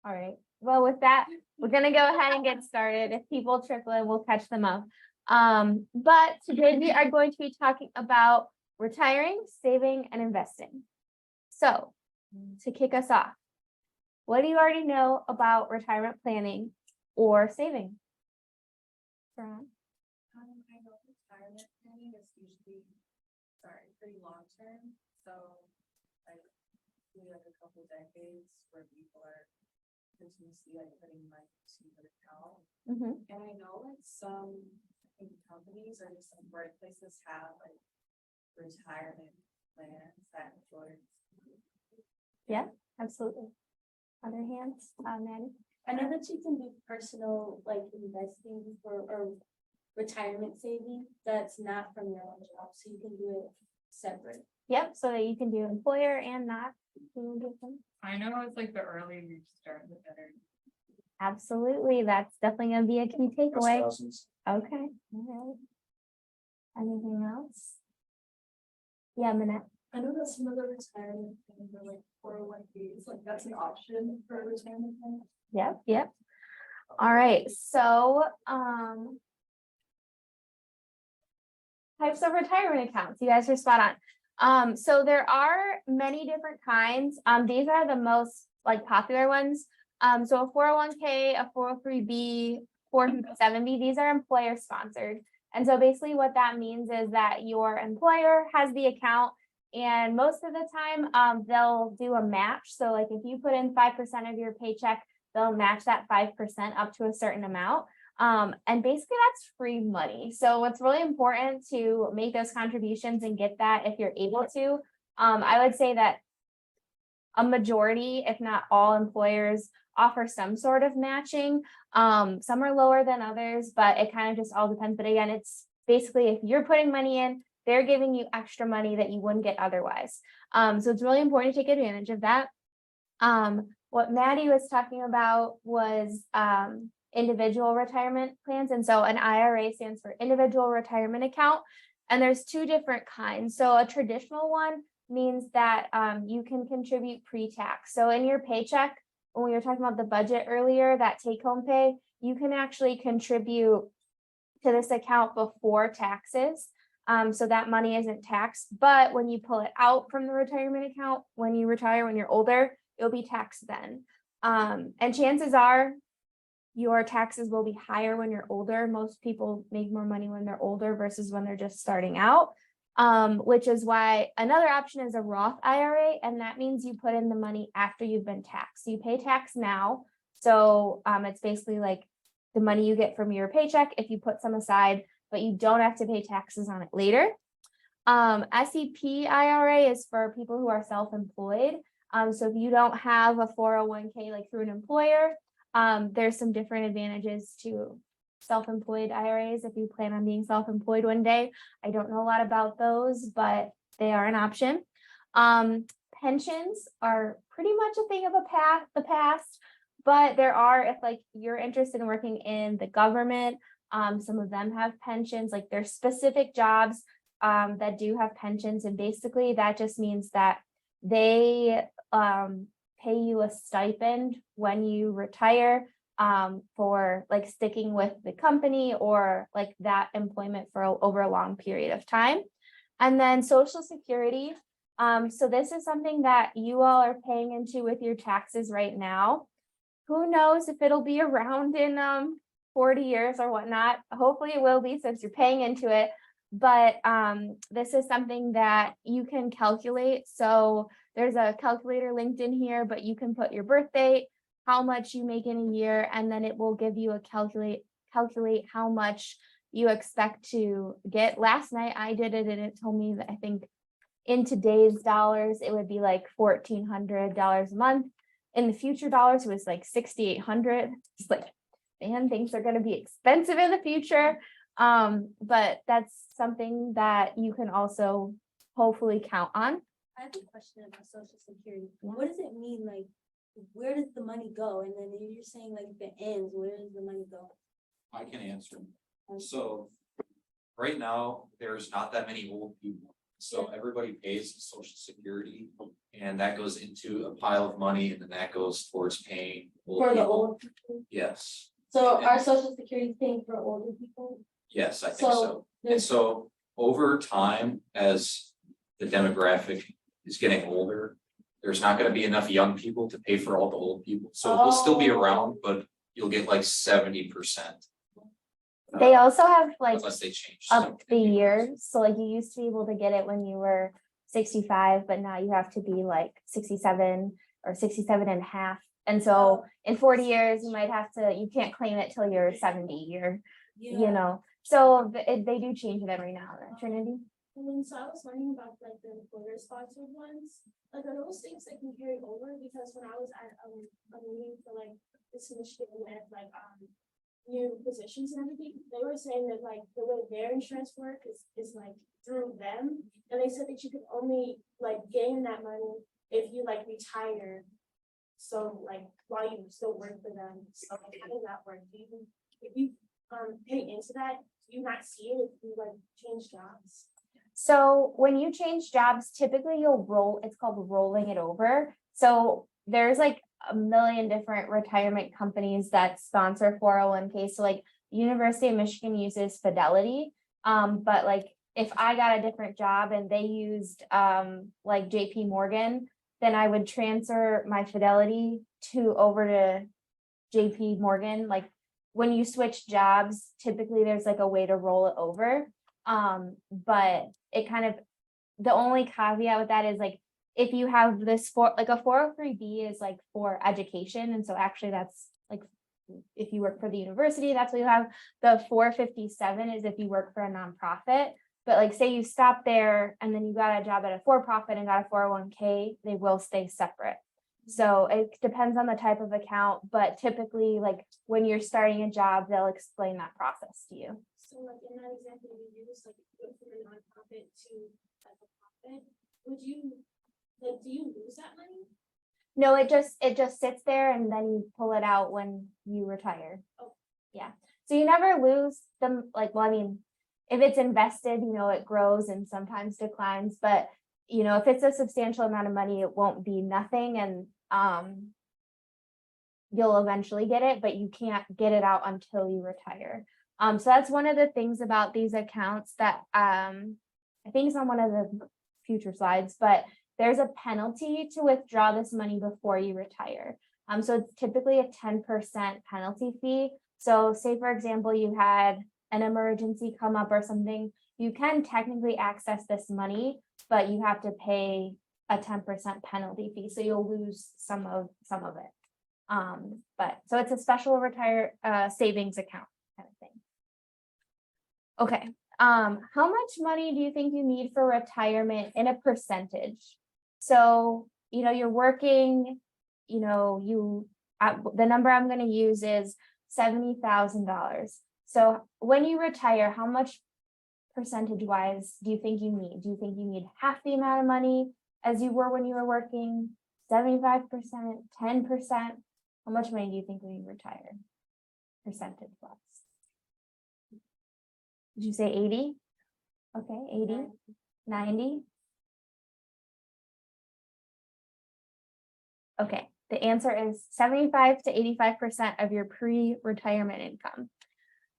All right. Well, with that, we're gonna go ahead and get started. If people trickle in, we'll catch them up. But today we are going to be talking about retiring, saving, and investing. So, to kick us off, what do you already know about retirement planning or saving? Fran? I know retirement planning is usually, pretty long term, so like maybe like a couple decades where people are continuously like putting money to their account. And I know like some, I think companies or just some workplaces have like retirement plans that employers. Yeah, absolutely. Other hands, Maddie? I know that you can do personal like investing or retirement saving that's not from your own job, so you can do it separate. Yep, so that you can do employer and not. I know it's like the earlier you start, the better. Absolutely, that's definitely gonna be a key takeaway. Thousands. Okay, all right. Anything else? Yeah, Minette. I know that some of the retirement things are like 401ks, like that's an option for a retirement plan. Yep. All right, so, types of retirement accounts, you guys are spot on. So there are many different kinds. These are the most like popular ones. So a 401k, a 403b, 407b, these are employer sponsored. And so basically what that means is that your employer has the account, and most of the time, they'll do a match. So like if you put in 5% of your paycheck, they'll match that 5% up to a certain amount. And basically that's free money. So it's really important to make those contributions and get that if you're able to. I would say that a majority, if not all employers, offer some sort of matching. Some are lower than others, but it kind of just all depends. But again, it's basically if you're putting money in, they're giving you extra money that you wouldn't get otherwise. So it's really important to take advantage of that. What Maddie was talking about was individual retirement plans. And so an IRA stands for individual retirement account. And there's two different kinds. So a traditional one means that you can contribute pre-tax. So in your paycheck, when we were talking about the budget earlier, that take-home pay, you can actually contribute to this account before taxes. So that money isn't taxed. But when you pull it out from the retirement account, when you retire, when you're older, it'll be taxed then. And chances are your taxes will be higher when you're older. Most people make more money when they're older versus when they're just starting out, which is why another option is a Roth IRA. And that means you put in the money after you've been taxed. So you pay tax now. So it's basically like the money you get from your paycheck if you put some aside, but you don't have to pay taxes on it later. SEP IRA is for people who are self-employed. So if you don't have a 401k like through an employer, there's some different advantages to self-employed IRAs if you plan on being self-employed one day. I don't know a lot about those, but they are an option. Pensions are pretty much a thing of the past, but there are, if like you're interested in working in the government, some of them have pensions, like there's specific jobs that do have pensions. And basically that just means that they pay you a stipend when you retire for like sticking with the company or like that employment for over a long period of time. And then Social Security. So this is something that you all are paying into with your taxes right now. Who knows if it'll be around in 40 years or whatnot. Hopefully it will be since you're paying into it. But this is something that you can calculate. So there's a calculator linked in here, but you can put your birth date, how much you make in a year, and then it will give you a calculate how much you expect to get. Last night I did it and it told me that I think in today's dollars, it would be like $1,400 a month. In the future dollars, it was like $6,800. It's like, man, things are going to be expensive in the future. But that's something that you can also hopefully count on. I have a question about Social Security. What does it mean? Like, where does the money go? And then you're saying like if it ends, where does the money go? I can answer. So right now, there's not that many old people. So everybody pays Social Security And that goes into a pile of money and then that goes towards paying. For the people. old people. Yes, So our social security is paying for older people. yes, I think So so. And there's, so over time, as the demographic is getting older, there's not gonna be enough young people to pay for all the old people. So we'll still be around, but you'll get like 70%. They also have like Unless they change. up the years, so like you used to be able to get it when you were 65, but now you have to be like 67 or 67 and a half. And so in 40 years, you might have to, you can't claim it till you're 70 or, you know, so they do change it every now and then. Trinity? And then so I was learning about like the employer sponsored ones, like are those things that can carry over? Because when I was at a meeting for like this initiative with like new positions and everything, they were saying that like the way their insurance work is like through them. And they said that you could only like gain that money if you like retire. So like while you still work for them, so like, how does that work? Do you, if you pay into that, do you not see it if you like change jobs? So when you change jobs, typically you'll roll, it's called rolling it over. So there's like a million different retirement companies that sponsor 401k. So like University of Michigan uses Fidelity. But like if I got a different job and they used like JP Morgan, then I would transfer my Fidelity over to JP Morgan. Like when you switch jobs, typically there's like a way to roll it over. But it kind of, the only caveat with that is like, if you have this for like a 403B is like for education. And so actually that's like, if you work for the university, that's what you have. The 457 is if you work for a nonprofit. But like say you stop there and then you got a job at a for-profit and got a 401k, they will stay separate. So it depends on the type of account, but typically like when you're starting a job, they'll explain that process to you. So like in that example you use, like you go from a nonprofit to like a profit, would you like do you lose that money? No, it just sits there and then you pull it out when you retire. Oh. Yeah. So you never lose them, like, well, I mean, if it's invested, you know, it grows and sometimes declines, but you know, if it's a substantial amount of money, it won't be nothing and you'll eventually get it, but you can't get it out until you retire. So that's one of the things about these accounts that I think is on one of the future slides, but there's a penalty to withdraw this money before you retire. So it's typically a 10% penalty fee. So say, for example, you had an emergency come up or something, you can technically access this money, but you have to pay a 10% penalty fee. So you'll lose some of it. But so it's a special retire savings account kind of thing. Okay. How much money do you think you need for retirement in a percentage? So, you know, you're working, you know, the number I'm going to use is $70,000. So when you retire, how much percentage wise do you think you need? Do you think you need half the amount of money as you were when you were working? 75%, 10%? How much money do you think when you retire? Percentage wise. Did you say 80? Okay, 80, 90. Okay, the answer is 75 to 85% of your pre-retirement income.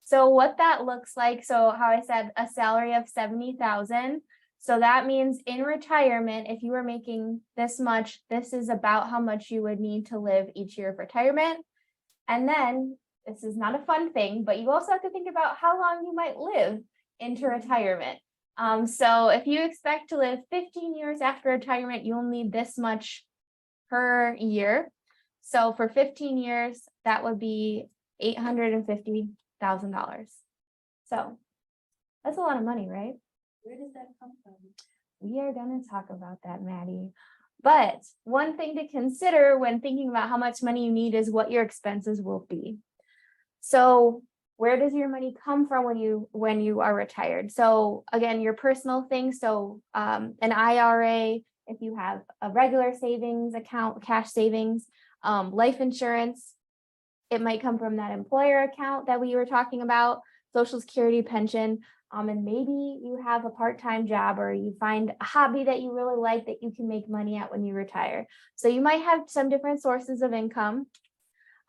So what that looks like, so how I said a salary of 70,000. So that means in retirement, if you were making this much, this is about how much you would need to live each year of retirement. And then this is not a fun thing, but you also have to think about how long you might live into retirement. So if you expect to live 15 years after retirement, you'll need this much per year. So for 15 years, that would be $850,000. So that's a lot of money, right? where does that come from? We are going to talk about that, Maddie. But one thing to consider when thinking about how much money you need is what your expenses will be. So where does your money come from when you are retired? So again, your personal things. So an IRA, if you have a regular savings account, cash savings, life insurance, it might come from that employer account that we were talking about, Social Security, pension. And maybe you have a part-time job or you find a hobby that you really like that you can make money at when you retire. So you might have some different sources of income.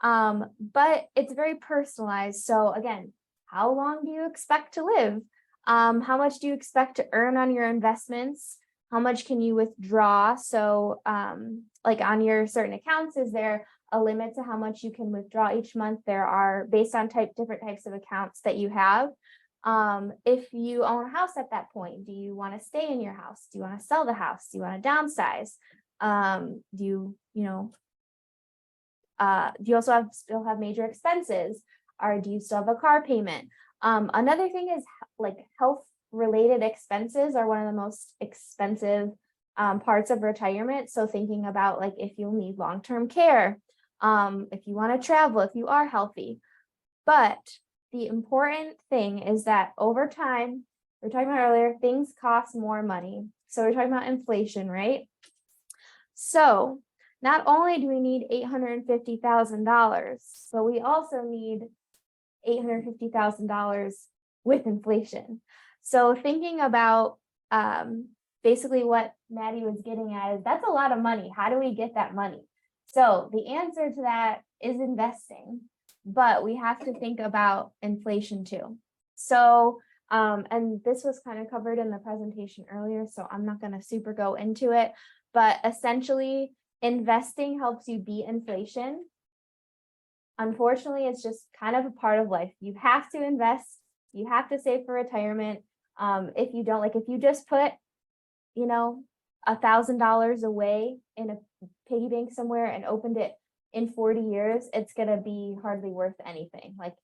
But it's very personalized. So again, how long do you expect to live? How much do you expect to earn on your investments? How much can you withdraw? So like on your certain accounts, is there a limit to how much you can withdraw each month? There are, based on different types of accounts that you have. If you own a house at that point, do you want to stay in your house? Do you want to sell the house? Do you want to downsize? Do you also still have major expenses, or do you still have a car payment? Another thing is like health related expenses are one of the most expensive parts of retirement. So thinking about like if you'll need long-term care, if you want to travel, if you are healthy. But the important thing is that over time, we were talking about earlier, things cost more money. So we're talking about inflation, right? So not only do we need $850,000, but we also need $850,000 with inflation. So thinking about basically what Maddie was getting at is that's a lot of money. How do we get that money? So the answer to that is investing, but we have to think about inflation too. So, and this was kind of covered in the presentation earlier, so I'm not going to super go into it, but essentially investing helps you beat inflation. Unfortunately, it's just kind of a part of life. You have to invest, you have to save for retirement. If you don't, like if you just put, $1,000 away in a piggy bank somewhere and opened it in 40 years, it's going to be hardly worth anything. Like,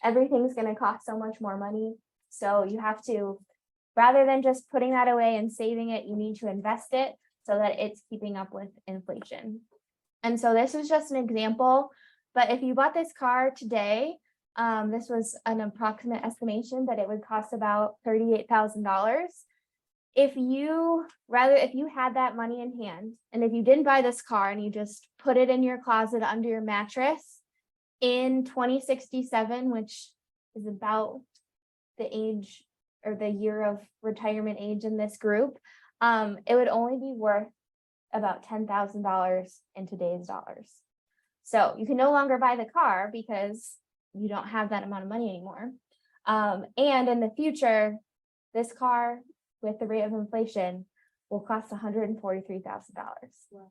everything's going to cost so much more money. So you have to, rather than just putting that away and saving it, you need to invest it so that it's keeping up with inflation. And so this is just an example, but if you bought this car today, this was an approximate estimation that it would cost about $38,000. If you had that money in hand, and if you didn't buy this car and you just put it in your closet under your mattress in 2067, which is about the age or the year of retirement age in this group, it would only be worth about $10,000 in today's dollars. So you can no longer buy the car because you don't have that amount of money anymore. And in the future, this car with the rate of inflation will cost $143,000. Wow.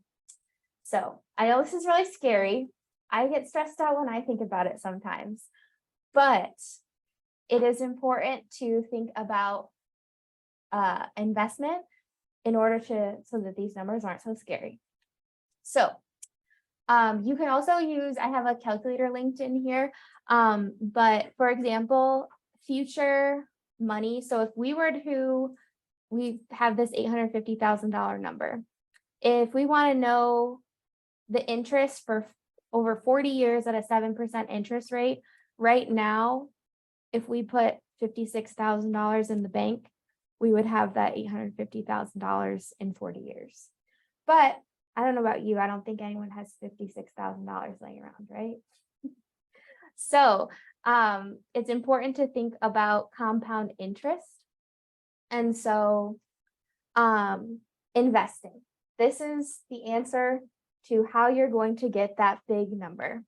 So I know this is really scary. I get stressed out when I think about it sometimes, but it is important to think about investment in order so that these numbers aren't so scary. So you can also use, I have a calculator linked in here, but for example, future money. So if we have this $850,000 number. If we want to know the interest for over 40 years at a 7% interest rate, right now, if we put $56,000 in the bank, we would have that $850,000 in 40 years. But I don't know about you, I don't think anyone has $56,000 laying around, right? So it's important to think about compound interest. And so investing, this is the answer to how you're going to get that big number.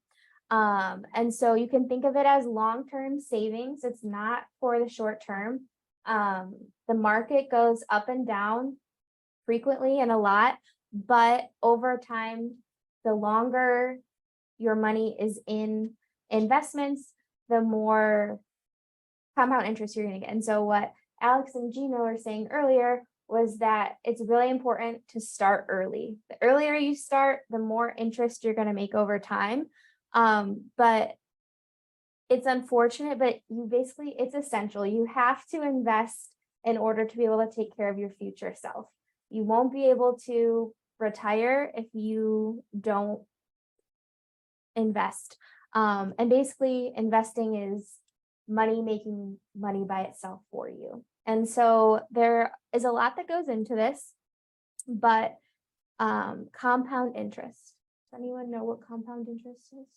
And so you can think of it as long-term savings. It's not for the short term. The market goes up and down frequently and a lot, but over time, the longer your money is in investments, the more compound interest you're going to get. And so what Alex and Gina were saying earlier was that it's really important to start early. The earlier you start, the more interest you're going to make over time. But it's unfortunate, but it's essential. You have to invest in order to be able to take care of your future self. You won't be able to retire if you don't invest. And basically investing is money making money by itself for you. And so there is a lot that goes into this, but compound interest. Does anyone know what compound interest is?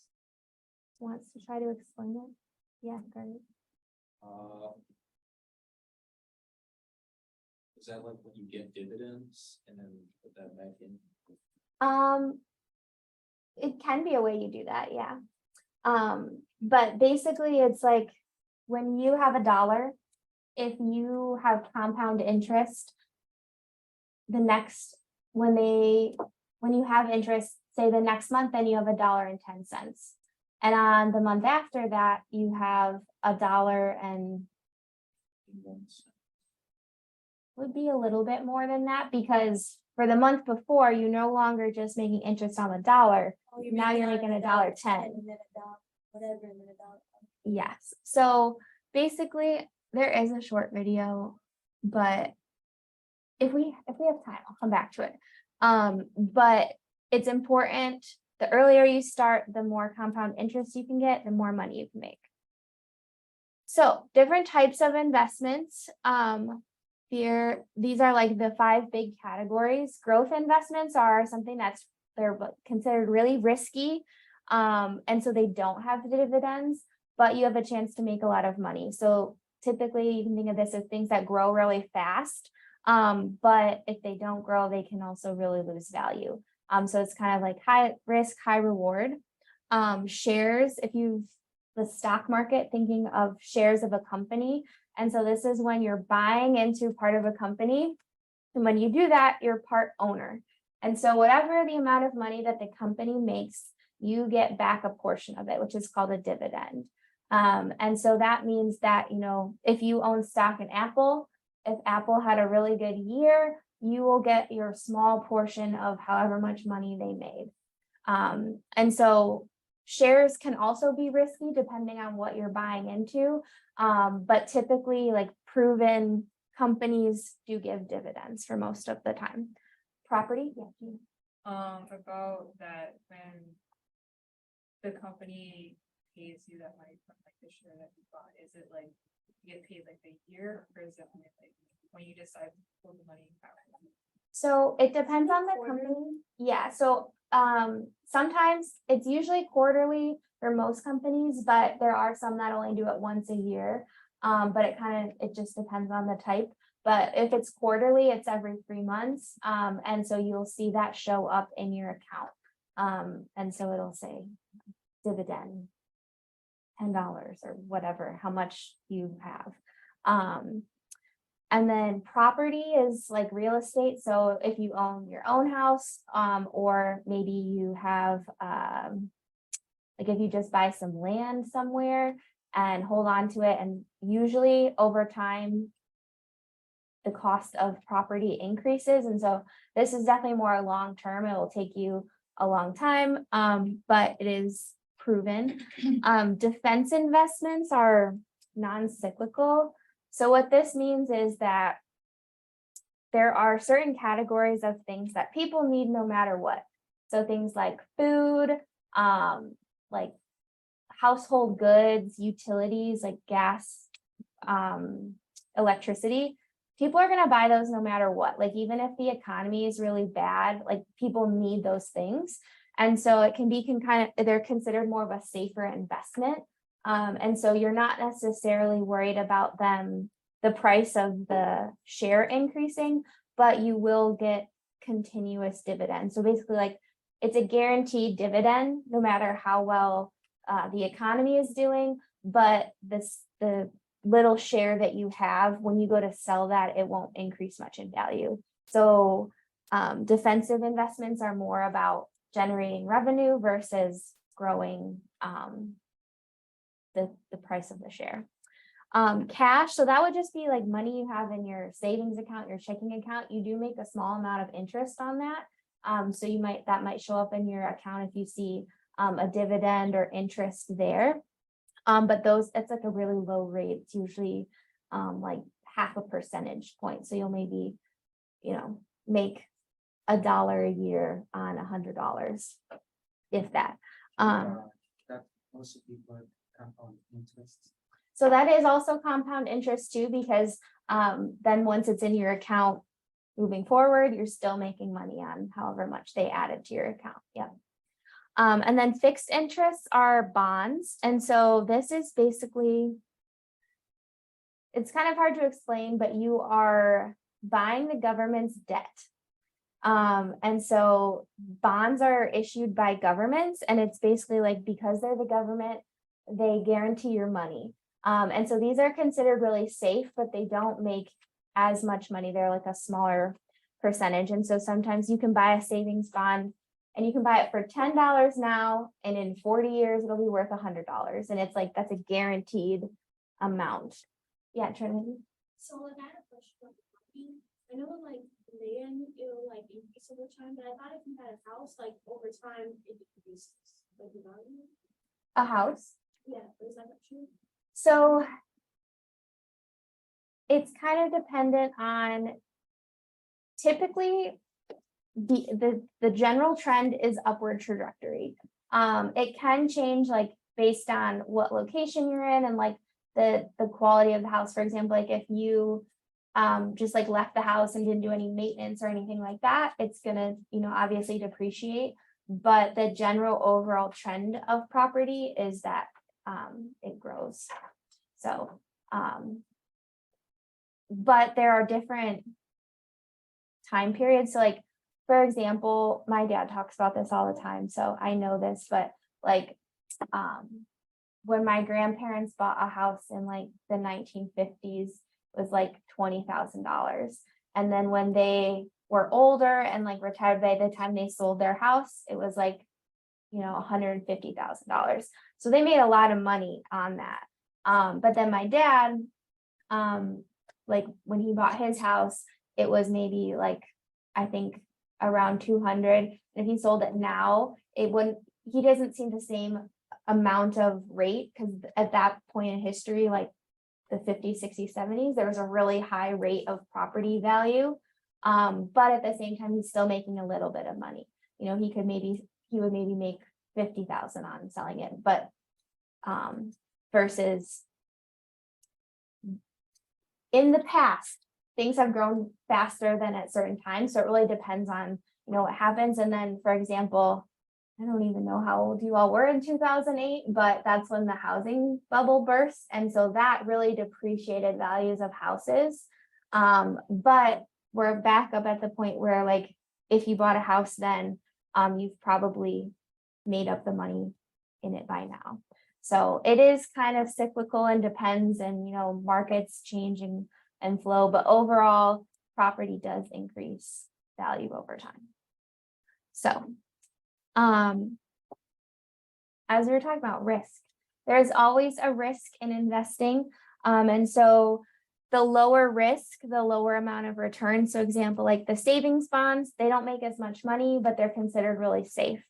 Wants to try to explain it? Yeah, Garnet. that like when you get dividends and then put that back in? It can be a way you do that, yeah. But basically it's like when you have $1, if you have compound interest, when you have interest, say the next month, then you have $1.10. And on the month after that, you have $1 would be a little bit more than that, because for the month before, you no longer just making interest on $1. Oh, Now you're making $1.10. And then whatever, and then $1. Yes, so basically, there is a short video, but if we have time, I'll come back to it. But it's important, the earlier you start, the more compound interest you can get, the more money you can make. So different types of investments. Here, these are like the 5 big categories. Growth investments are something they're considered really risky. And so they don't have dividends, but you have a chance to make a lot of money. So typically you can think of this as things that grow really fast. But if they don't grow, they can also really lose value. So it's kind of like high risk, high reward. Shares, the stock market, thinking of shares of a company. And so this is when you're buying into part of a company. And when you do that, you're part owner. And so whatever the amount of money that the company makes, you get back a portion of it, which is called a dividend. And so that means that, if you own stock in Apple, if Apple had a really good year, you will get your small portion of however much money they made. And so shares can also be risky depending on what you're buying into. But typically, like, proven companies do give dividends for most of the time. Property? Yeah. About that, when the company pays you that money from like the share that you bought, is it like you get paid like a year, or is it only like when you decide to pull the money out? So it depends on the company. Yeah, so sometimes it's usually quarterly for most companies, but there are some that only do it once a year. But it just depends on the type. But if it's quarterly, it's every 3 months. And so you'll see that show up in your account. And so it'll say dividend, $10 or whatever, how much you have. And then property is like real estate. So if you own your own house, or maybe you have, like if you just buy some land somewhere and hold on to it, and usually over time, the cost of property increases. And so this is definitely more long-term. It will take you a long time, but it is proven. Defense investments are non-cyclical. So what this means is that there are certain categories of things that people need no matter what. So things like food, like household goods, utilities, like gas, electricity. People are going to buy those no matter what. Like, even if the economy is really bad, like, people need those things. And so it can be they're considered more of a safer investment. And so you're not necessarily worried about the price of the share increasing, but you will get continuous dividends. So basically, like, it's a guaranteed dividend no matter how well the economy is doing, but the little share that you have, when you go to sell that, it won't increase much in value. So defensive investments are more about generating revenue versus growing the price of the share. Cash, so that would just be like money you have in your savings account, your checking account. You do make a small amount of interest on that. So that might show up in your account if you see a dividend or interest there. But it's like a really low rate. It's usually like 0.5 percentage point. So you'll maybe, make $1 a year on $100, if that. That also be what compound interest. So that is also compound interest too, because then once it's in your account moving forward, you're still making money on however much they added to your account. Yep. And then fixed interests are bonds. And so this is basically, it's kind of hard to explain, but you are buying the government's debt. And so bonds are issued by governments, and it's basically like, because they're the government, they guarantee your money. And so these are considered really safe, but they don't make as much money. They're like a smaller percentage. And so sometimes you can buy a savings bond and you can buy it for $10 now, and in 40 years, it'll be worth $100. And it's like, that's a guaranteed amount. Yeah, Trinity. So like I had a question about the property. I know like land, it'll like increase over time, but I thought if you had a house, like over time, it decreases, like the value. A house. Yeah, is that not true? So it's kind of dependent on, typically the general trend is upward trajectory. It can change like based on what location you're in and like the quality of the house. For example, like if you just like left the house and didn't do any maintenance or anything like that, it's gonna, obviously depreciate. But the general overall trend of property is that it grows. So, but there are different time periods. So like, for example, my dad talks about this all the time, so I know this, but like, when my grandparents bought a house in like the 1950s, it was like $20,000. And then when they were older and like retired, by the time they sold their house, it was like, $150,000. So they made a lot of money on that. But then my dad, like when he bought his house, it was maybe like, I think around 200. If he sold it now, he doesn't see the same amount of rate, because at that point in history, like the 50s, 60s, 70s, there was a really high rate of property value. But at the same time, he's still making a little bit of money. He would maybe make 50,000 on selling it, but versus in the past, things have grown faster than at certain times. So it really depends on, what happens. And then, for example, I don't even know how old you all were in 2008, but that's when the housing bubble burst. And so that really depreciated values of houses. But we're back up at the point where like, if you bought a house then, you've probably made up the money in it by now. So it is kind of cyclical and depends, and markets changing and flow, but overall property does increase value over time. So as we were talking about risk, there's always a risk in investing. And so the lower risk, the lower amount of return. So example, like the savings bonds, they don't make as much money, but they're considered really safe.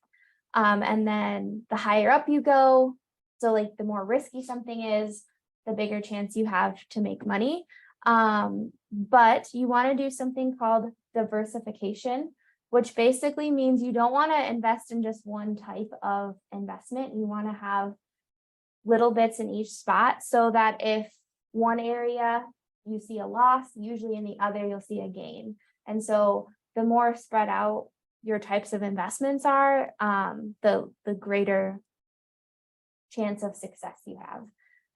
And then the higher up you go, so like the more risky something is, the bigger chance you have to make money. But you want to do something called diversification, which basically means you don't want to invest in just one type of investment. You want to have little bits in each spot, so that if one area you see a loss, usually in the other you'll see a gain. And so the more spread out your types of investments are, the greater chance of success you have.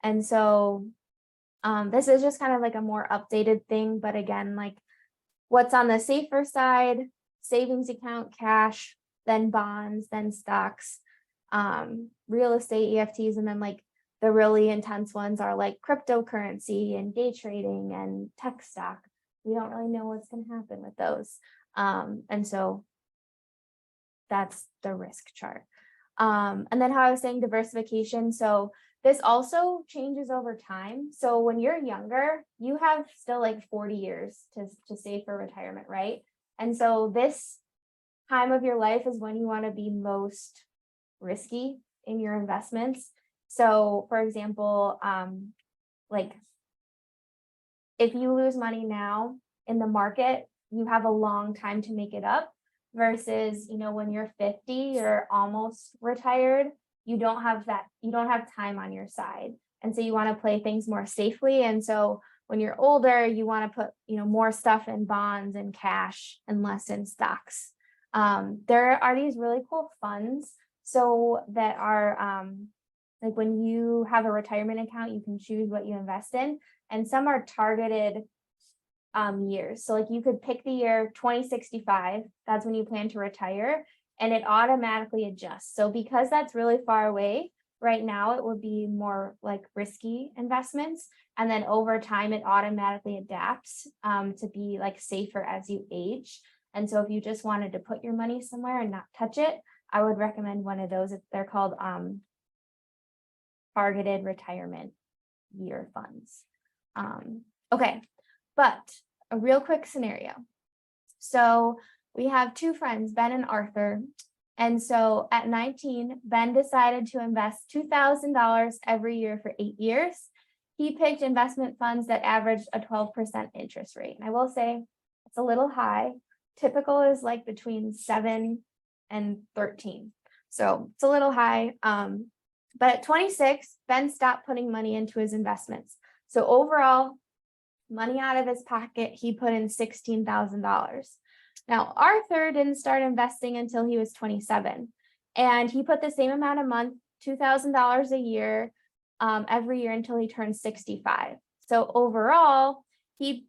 And so this is just kind of like a more updated thing, but again, like what's on the safer side: savings account, cash, then bonds, then stocks, real estate, EFTs, and then like the really intense ones are like cryptocurrency and day trading and tech stock. We don't really know what's going to happen with those. And so that's the risk chart. And then how I was saying diversification. So this also changes over time. So when you're younger, you have still like 40 years to save for retirement, right? And so this time of your life is when you want to be most risky in your investments. So for example, like if you lose money now in the market, you have a long time to make it up, versus, when you're 50, you're almost retired, you don't have time on your side. And so you want to play things more safely. And so when you're older, you want to put, more stuff in bonds and cash and less in stocks. There are these really cool funds. So that are, like when you have a retirement account, you can choose what you invest in, and some are targeted years. So like you could pick the year 2065, that's when you plan to retire, and it automatically adjusts. So because that's really far away, right now it would be more like risky investments. And then over time, it automatically adapts to be like safer as you age. And so if you just wanted to put your money somewhere and not touch it, I would recommend one of those. They're called targeted retirement year funds. Okay, but a real quick scenario. So we have two friends, Ben and Arthur. And so at 19, Ben decided to invest $2,000 every year for 8 years. He picked investment funds that averaged a 12% interest rate. And I will say it's a little high. Typical is like between 7 and 13. So it's a little high. But at 26, Ben stopped putting money into his investments. So overall, money out of his pocket, he put in $16,000. Now, Arthur didn't start investing until he was 27, and he put the same amount a month, $2,000 a year, every year until he turned 65. So overall, he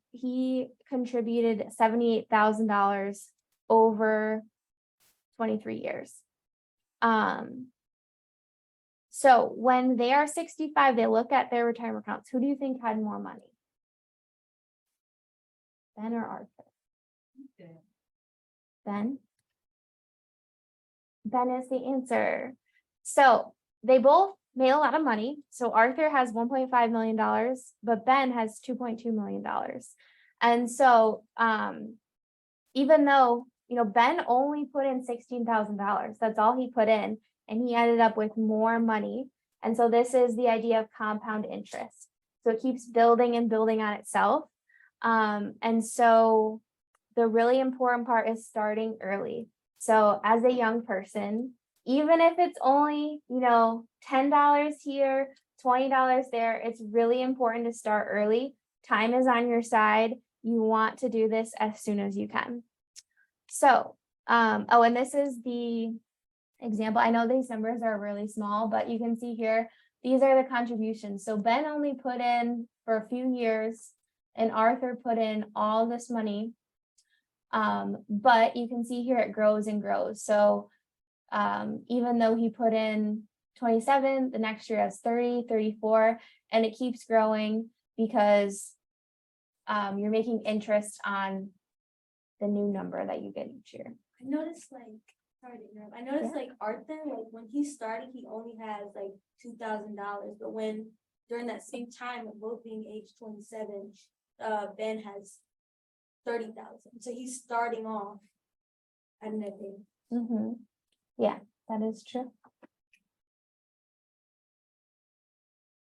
contributed $78,000 over 23 years. So when they are 65, they look at their retirement accounts. Who do you think had more money? Ben or Arthur? Ben? Ben is the answer. So they both made a lot of money. So Arthur has $1.5 million, but Ben has $2.2 million. And so even though, Ben only put in $16,000, that's all he put in, and he ended up with more money. And so this is the idea of compound interest. So it keeps building and building on itself. And so the really important part is starting early. So as a young person, even if it's only, $10 here, $20 there, it's really important to start early. Time is on your side. You want to do this as soon as you can. So, and this is the example. I know these numbers are really small, but you can see here, these are the contributions. So Ben only put in for a few years, and Arthur put in all this money. But you can see here it grows and grows. So even though he put in 27, the next year has 30, 34, and it keeps growing because you're making interest on the new number that you get each year. I noticed like Arthur, like when he started, he only has like $2,000, but when during that same time of both being age 27, Ben has 30,000. So he's starting off at nothing. Yeah, that is true.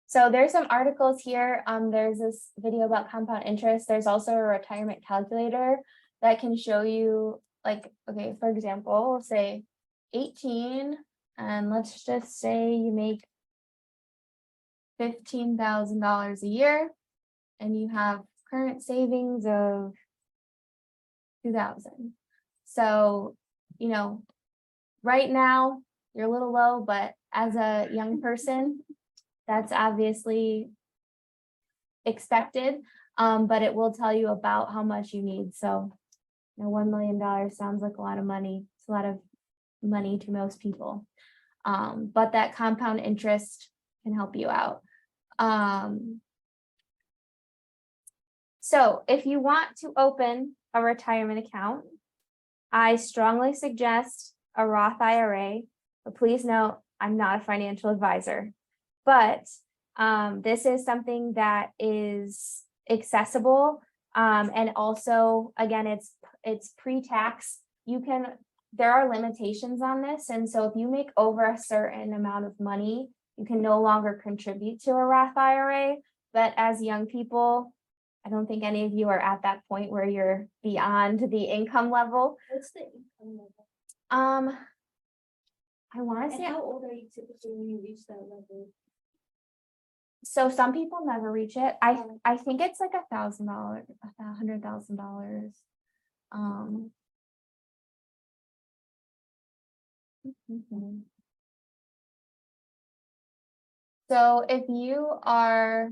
So there's some articles here. There's this video about compound interest. There's also a retirement calculator that can show you, like, okay, for example, we'll say 18, and let's just say you make $15,000 a year, and you have current savings of 2,000. So, right now you're a little low, but as a young person, that's obviously expected, but it will tell you about how much you need. So, $1 million sounds like a lot of money. It's a lot of money to most people. But that compound interest can help you out. So if you want to open a retirement account, I strongly suggest a Roth IRA, but please note, I'm not a financial advisor, but this is something that is accessible. And also, again, it's pre-tax. There are limitations on this. And so if you make over a certain amount of money, you can no longer contribute to a Roth IRA. But as young people, I don't think any of you are at that point where you're beyond the income level. What's the income level? I want to And say, how old are you typically when you reach that level? so some people never reach it. I think it's like $1,000, $100,000. So if you are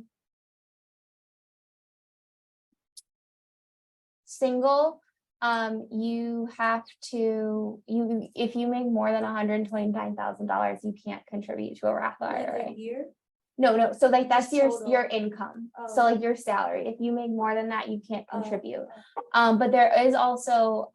single, you have to, if you make more than $129,000, you can't contribute to a Roth Like IRA. a year? No, so like that's Just total. your income, Oh. so like your salary, if you make more than that, you can't Oh, contribute. But there is also,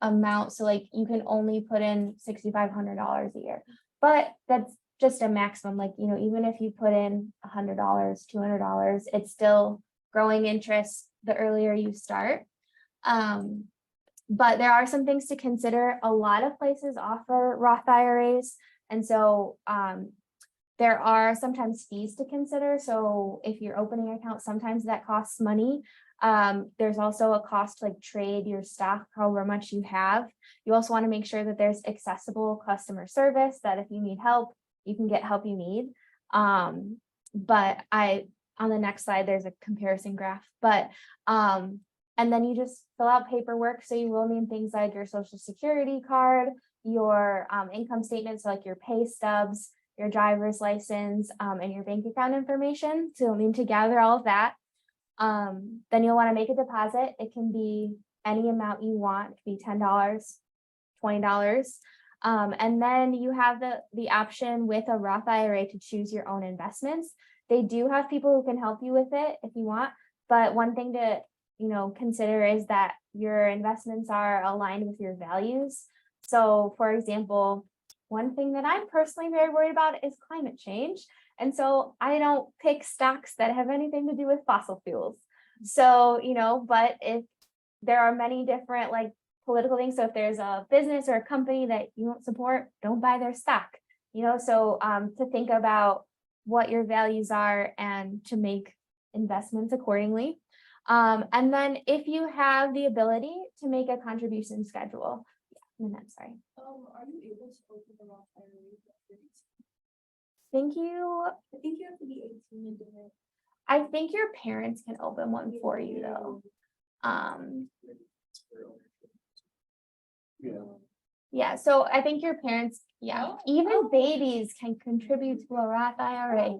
amount, so like you can only put in $6,500 a year. But that's just a maximum, like, even if you put in $100, $200, it's still growing interest the earlier you start. But there are some things to consider. A lot of places offer Roth IRAs, and so, there are sometimes fees to consider. So if you're opening an account, sometimes that costs money. There's also a cost to like trade your stock, however much you have. You also want to make sure that there's accessible customer service, that if you need help, you can get help you need. But on the next slide, there's a comparison graph, but, and then you just fill out paperwork. So you will need things like your social security card, your income statements, so like your pay stubs, your driver's license, and your bank account information. So you'll need to gather all of that. Then you'll want to make a deposit. It can be any amount you want. It could be $10, $20. And then you have the option with a Roth IRA to choose your own investments. They do have people who can help you with it if you want. But one thing to, consider is that your investments are aligned with your values. So for example, one thing that I'm personally very worried about is climate change. And so I don't pick stocks that have anything to do with fossil fuels. So, but if there are many different like political things, so if there's a business or a company that you don't support, don't buy their stock, so to think about what your values are and to make investments accordingly. And then if you have the ability to make a contribution schedule. Sorry. Are you able to open the Roth IRA? Thank you. I think you have to be 18 to do it. I think your parents can open one for you though. Yeah, so I think your parents, even babies can contribute to a Roth IRA.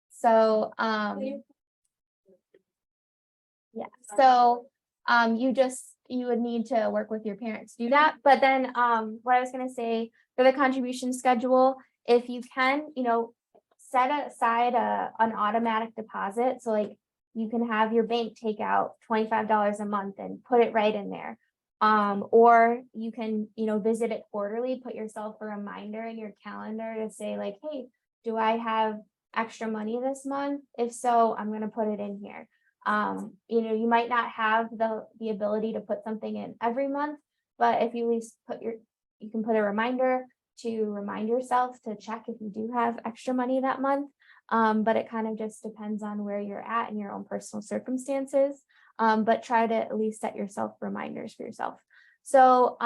So, so, you would need to work with your parents to do that. But then, what I was gonna say for the contribution schedule, if you can, set aside an automatic deposit. So like you can have your bank take out $25 a month and put it right in there. Or you can, visit it quarterly, put yourself a reminder in your calendar to say like, hey, do I have extra money this month? If so, I'm going to put it in here. You might not have the ability to put something in every month, but if you at least you can put a reminder to remind yourself to check if you do have extra money that month. But it kind of just depends on where you're at in your own personal circumstances. But try to at least set yourself reminders for yourself. So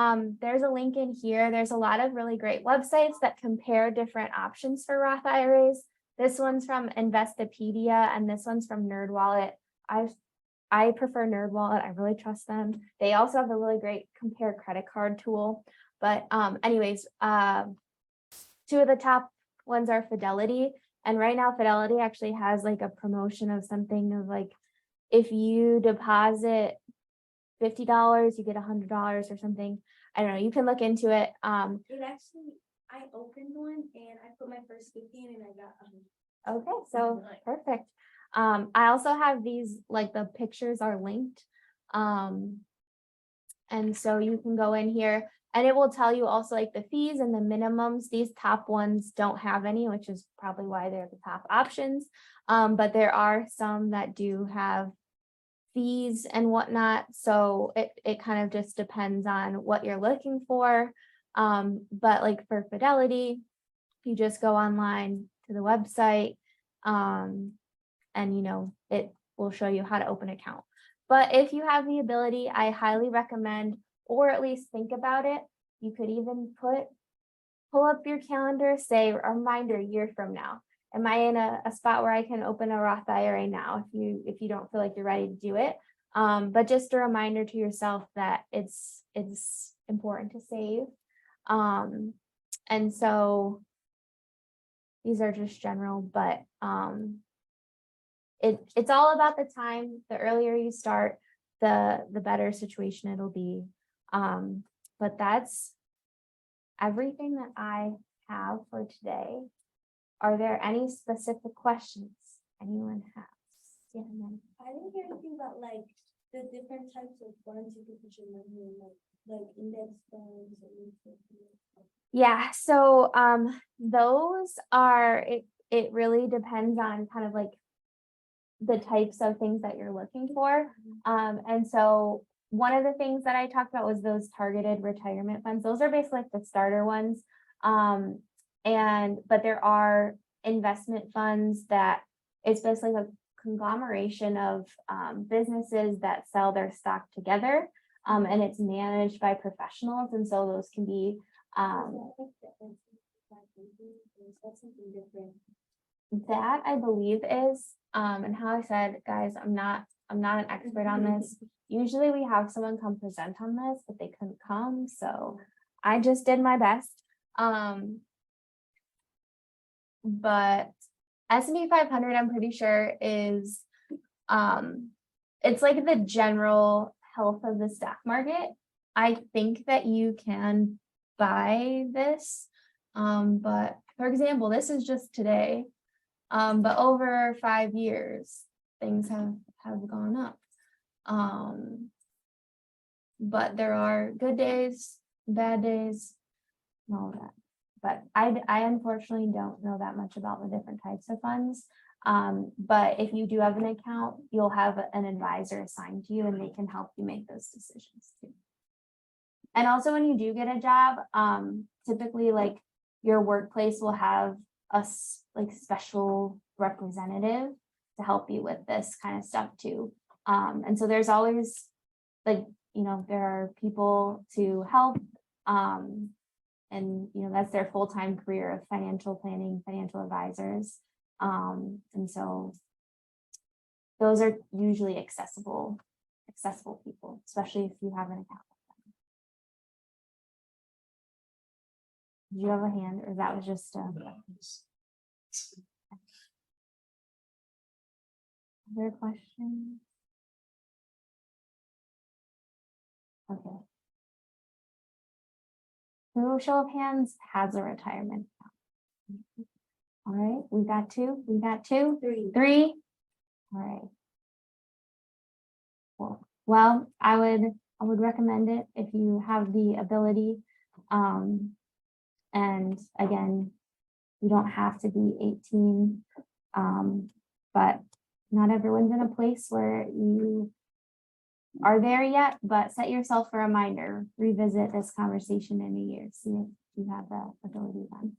there's a link in here. There's a lot of really great websites that compare different options for Roth IRAs. This one's from Investopedia and this one's from NerdWallet. I prefer NerdWallet. I really trust them. They also have a really great compare credit card tool. But anyways, two of the top ones are Fidelity. And right now Fidelity actually has like a promotion of something of like, if you deposit $50, you get $100 or something. I don't know. You can look into it. It actually, I opened one and I put my first 50 in and I got 100. Okay, so perfect. I also have these, like the pictures are linked. And so you can go in here and it will tell you also like the fees and the minimums. These top ones don't have any, which is probably why they're the top options. But there are some that do have fees and whatnot. So it kind of just depends on what you're looking for. But like for Fidelity, you just go online to the website, and it will show you how to open an account. But if you have the ability, I highly recommend, or at least think about it. You could even pull up your calendar, say a reminder a year from now. Am I in a spot where I can open a Roth IRA now if you don't feel like you're ready to do it? But just a reminder to yourself that it's important to save. And so these are just general, but it's all about the time. The earlier you start, the better situation it'll be. But that's everything that I have for today. Are there any specific questions anyone has? Yeah, and then- I didn't hear anything about like the different types of funds you can put your money in, like index funds or mutual funds. Yeah, so those are, it really depends on kind of like the types of things that you're looking for. And so one of the things that I talked about was those targeted retirement funds. Those are basically like the starter ones. But there are investment funds that it's basically a conglomeration of businesses that sell their stock together. And it's managed by professionals. And so those can be Something different. that I believe is, and how I said, guys, I'm not an expert on this. Usually we have someone come present on this, but they couldn't come, so I just did my best. But S&P 500, I'm pretty sure is, it's like the general health of the stock market. I think that you can buy this, but for example, this is just today. But over 5 years, things have gone up. But there are good days, bad days, and all that. But I unfortunately don't know that much about the different types of funds. But if you do have an account, you'll have an advisor assigned to you and they can help you make those decisions too. And also when you do get a job, typically like your workplace will have a like special representative to help you with this kind of stuff too. And so there's always like, there are people to help. And that's their full-time career of financial planning, financial advisors. And so those are usually accessible people, especially if you have an account. Did you have a hand, or that was just other questions? Okay. Who, show of hands, has a retirement account? All right, we got two. Three. All right. Well, I would recommend it if you have the ability. And again, you don't have to be 18, but not everyone's in a place where you are there yet, but set yourself a reminder, revisit this conversation in a year, see if you have the ability then.